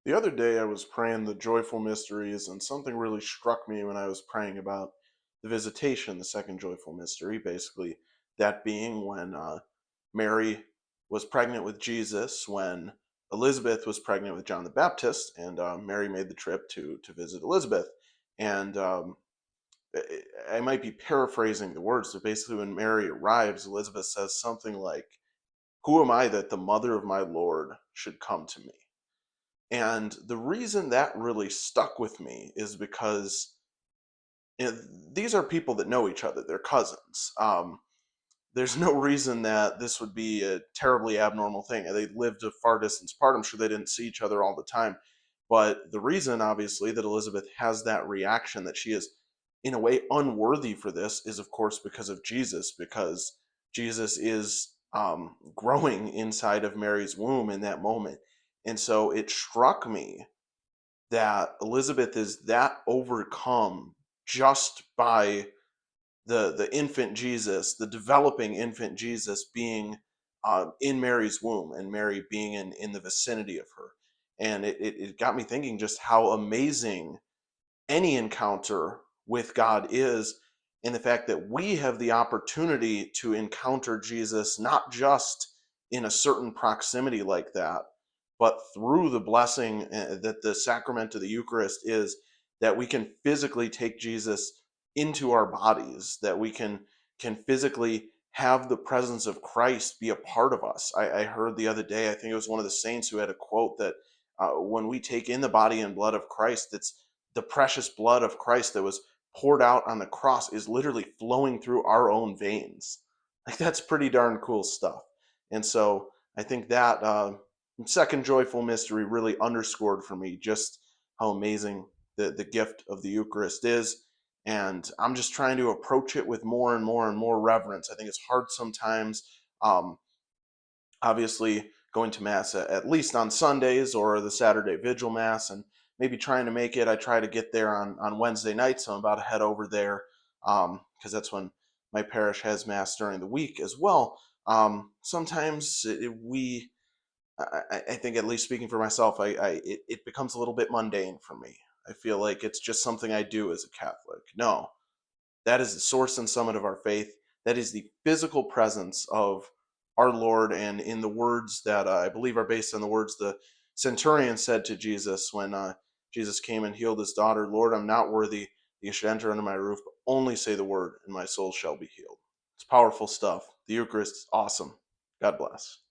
The other day I was praying the joyful mysteries, and something really struck me when I was praying about the visitation, the second joyful mystery, basically that being when Mary was pregnant with Jesus, when Elizabeth was pregnant with John the Baptist, and Mary made the trip to visit Elizabeth. And I might be paraphrasing the words, but basically when Mary arrives, Elizabeth says something like, "Who am I that the mother of my Lord should come to me?" And the reason that really stuck with me is because you know, these are people that know each other, they're cousins. There's no reason that this would be a terribly abnormal thing. They lived a far distance apart. I'm sure they didn't see each other all the time. But the reason, obviously, that Elizabeth has that reaction that she is, in a way, unworthy for this is, of course, because of Jesus, because Jesus is growing inside of Mary's womb in that moment. And so it struck me that Elizabeth is that overcome just by the infant Jesus, the developing infant Jesus being in Mary's womb and Mary being in the vicinity of her. And it got me thinking just how amazing any encounter with God is, in the fact that we have the opportunity to encounter Jesus not just in a certain proximity like that, but through the blessing that the sacrament of the Eucharist is, that we can physically take Jesus into our bodies, that we can physically have the presence of Christ be a part of us. I heard the other day, I think it was one of the saints who had a quote that when we take in the body and blood of Christ, it's the precious blood of Christ that was poured out on the cross is literally flowing through our own veins. Like that's pretty darn cool stuff. And so I think that second joyful mystery really underscored for me just how amazing the gift of the Eucharist is. And I'm just trying to approach it with more and more and more reverence. I think it's hard sometimes. Um, Obviously, going to mass at least on Sundays or the Saturday Vigil Mass, and maybe trying to make it. I try to get there on Wednesday night, so I'm about to head over there because that's when my parish has mass during the week as well. Sometimes I think, at least speaking for myself, it becomes a little bit mundane for me. I feel like it's just something I do as a Catholic. No, that is the source and summit of our faith. That is the physical presence of our Lord. And in the words that I believe are based on the words the centurion said to Jesus when Jesus came and healed his daughter, "Lord, I'm not worthy that you should enter under my roof, but only say the word, and my soul shall be healed." It's powerful stuff. The Eucharist is awesome. God bless.